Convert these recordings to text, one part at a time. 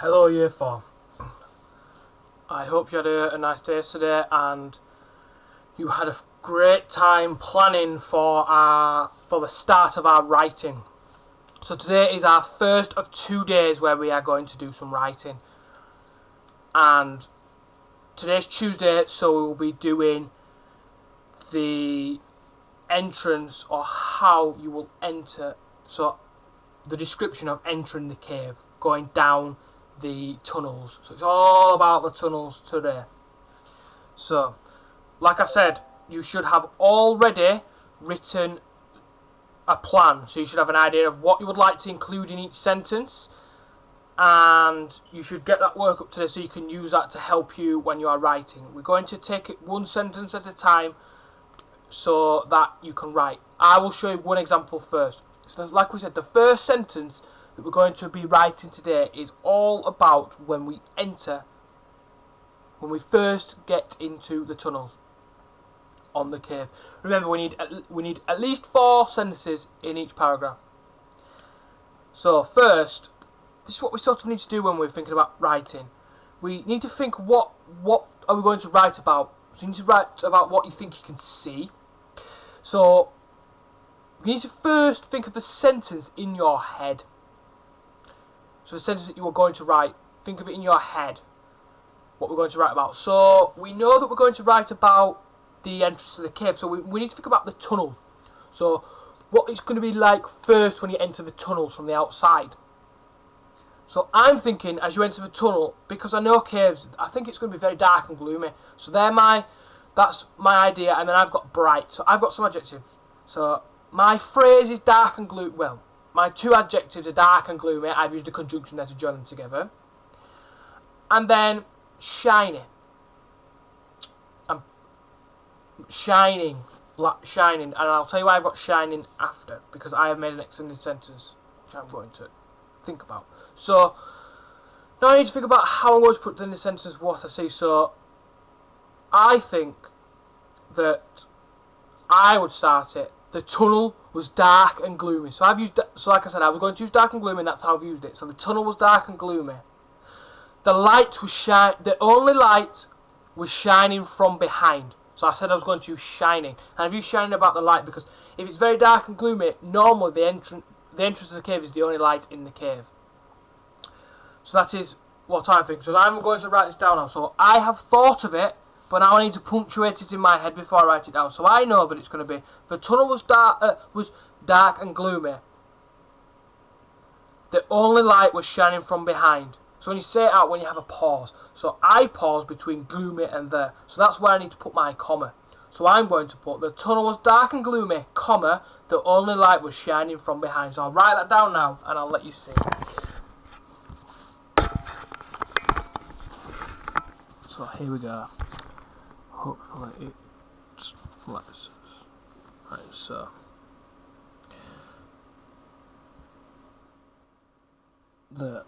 Hello Year 4. I hope you had a nice day today and you had a great time planning for the start of our writing. So today is our first of 2 days where we are going to do some writing. And today's Tuesday, so we will be doing the entrance, or how you will enter, so the description of entering the cave, going down the tunnels. So it's all about the tunnels today. So, like I said, you should have already written a plan. So you should have an idea of what you would like to include in each sentence, and you should get that work up today so you can use that to help you when you are writing. We're going to take it one sentence at a time so that you can write. I will show you one example first. So like we said, the first sentence that we're going to be writing today is all about when we first get into the tunnels on the cave. Remember, we need at least 4 sentences in each paragraph. So first, this is what we sort of need to do when we're thinking about writing. We need to think, what are we going to write about? So you need to write about what you think you can see. So you need to first think of the sentence in your head. So the sentence that you are going to write, think of it in your head, what we're going to write about. So we know that we're going to write about the entrance to the cave, so we need to think about the tunnel. So what it's going to be like first when you enter the tunnels from the outside. So I'm thinking, as you enter the tunnel, because I know caves, I think it's going to be very dark and gloomy. So that's my idea, and then I've got bright. So I've got some adjectives. So my phrase is dark and gloomy. Well, my 2 adjectives are dark and gloomy. I've used a conjunction there to join them together. And then shiny. I'm shining. And I'll tell you why I've got shining after. Because I have made an extended sentence, which I'm going to think about. So now I need to think about how I'm going to put in the sentence what I see. So I think that I would start it. The tunnel was dark and gloomy. So like I said, I was going to use dark and gloomy, and that's how I've used it. So the tunnel was dark and gloomy. The only light was shining from behind. So I said I was going to use shining. And I've used shining about the light because if it's very dark and gloomy, normally the entrance to the cave is the only light in the cave. So that is what I think. So I'm going to write this down now. So I have thought of it, but now I need to punctuate it in my head before I write it down. So I know that it's going to be, the tunnel was dark and gloomy. The only light was shining from behind. So when you say it out, when you have a pause. So I pause between gloomy and there. So that's where I need to put my comma. So I'm going to put, the tunnel was dark and gloomy, comma, the only light was shining from behind. So I'll write that down now, and I'll let you see. So here we go. Hopefully it lets us. Right, so the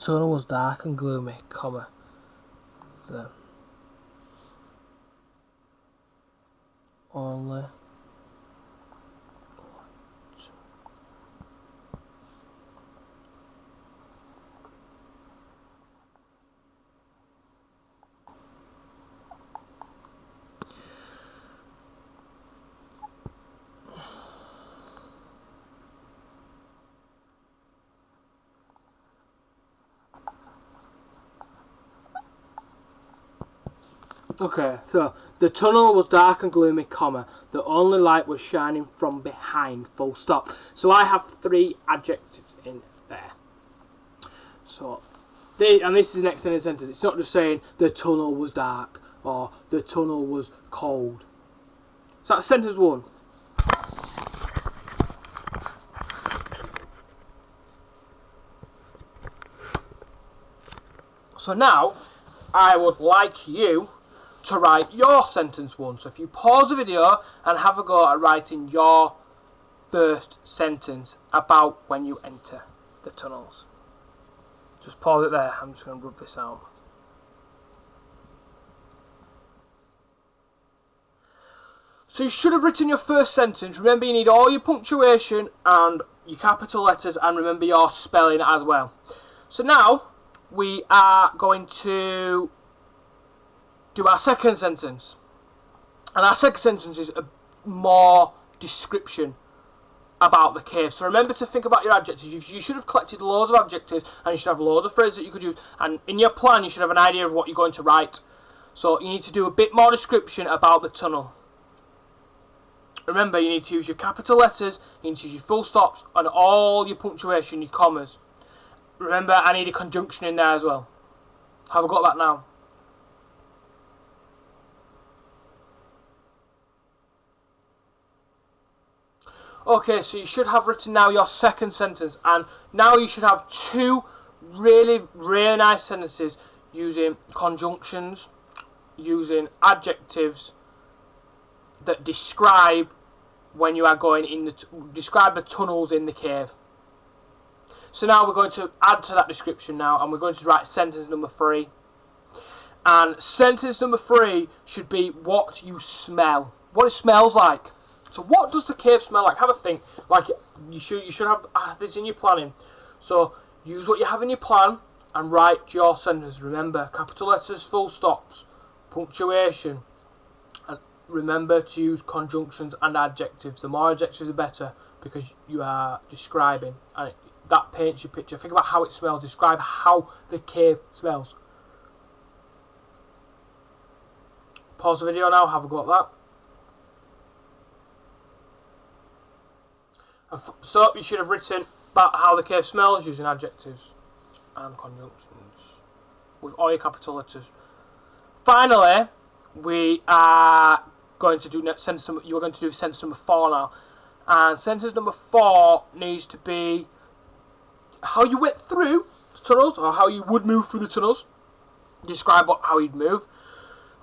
tunnel was dark and gloomy, comma, the only Okay, so the tunnel was dark and gloomy, comma, the only light was shining from behind, full stop. So I have 3 adjectives in there. So, and this is an extended sentence. It's not just saying the tunnel was dark or the tunnel was cold. So that's sentence 1. So now, I would like you to write your sentence 1. So if you pause the video and have a go at writing your first sentence about when you enter the tunnels. Just pause it there. I'm just going to rub this out. So you should have written your first sentence. Remember, you need all your punctuation and your capital letters, and remember your spelling as well. So now we are going to do our second sentence. And our second sentence is a more description about the cave. So remember to think about your adjectives. You should have collected loads of adjectives, and you should have loads of phrases that you could use. And in your plan, you should have an idea of what you're going to write. So you need to do a bit more description about the tunnel. Remember, you need to use your capital letters, you need to use your full stops, and all your punctuation, your commas. Remember, I need a conjunction in there as well. Have I got that now? Okay, so you should have written now your second sentence, and now you should have 2 really, really nice sentences using conjunctions, using adjectives that describe when you are going in describe the tunnels in the cave. So now we're going to add to that description now, and we're going to write sentence number 3. And sentence number 3 should be what you smell, what it smells like. So what does the cave smell like? Have a think. Like you should have this in your planning. So use what you have in your plan and write your sentence. Remember, capital letters, full stops, punctuation. Remember to use conjunctions and adjectives. The more adjectives the better, because you are describing, and that paints your picture. Think about how it smells. Describe how the cave smells. Pause the video now. Have a go at that. So you should have written about how the cave smells using adjectives and conjunctions with all your capital letters. Finally, we are going to do sentence number, you are going to do sentence number 4 now, and sentence number 4 needs to be how you went through the tunnels, or how you would move through the tunnels. Describe how you'd move,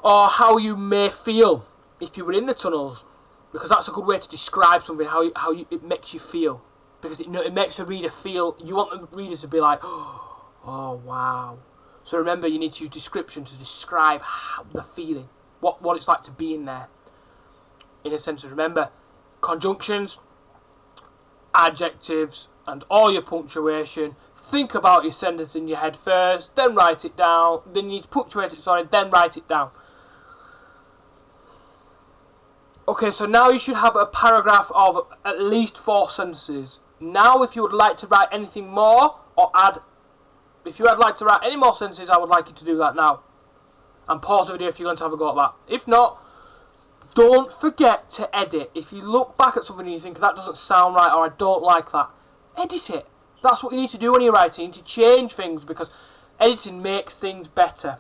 or how you may feel if you were in the tunnels, because that's a good way to describe something. How it makes you feel, because it makes the reader feel. You want the reader to be like, oh wow. So remember, you need to use description to describe the feeling, what it's like to be in there. In a sentence, remember, conjunctions, adjectives, and all your punctuation. Think about your sentence in your head first, then write it down. Then you need to punctuate it, then write it down. Okay, so now you should have a paragraph of at least 4 sentences. Now, if you would like to write anything more, or if you would like to write any more sentences, I would like you to do that now. And pause the video if you're going to have a go at that. If not, don't forget to edit. If you look back at something and you think that doesn't sound right, or I don't like that, edit it. That's what you need to do when you're writing. You need to change things, because editing makes things better.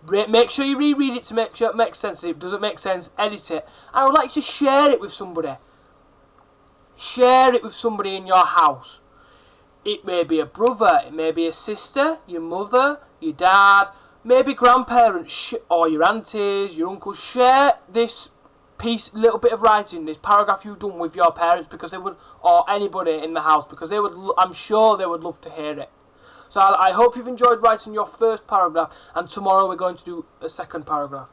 Make sure you reread it to make sure it makes sense. If it doesn't make sense, edit it. And I would like you to share it with somebody. Share it with somebody in your house. It may be a brother, it may be a sister, your mother, your dad, maybe grandparents, or your aunties, your uncles. Share this little bit of writing, this paragraph you've done with your parents, because they would, or anybody in the house, because they would. I'm sure they would love to hear it. So I hope you've enjoyed writing your first paragraph, and tomorrow we're going to do a second paragraph.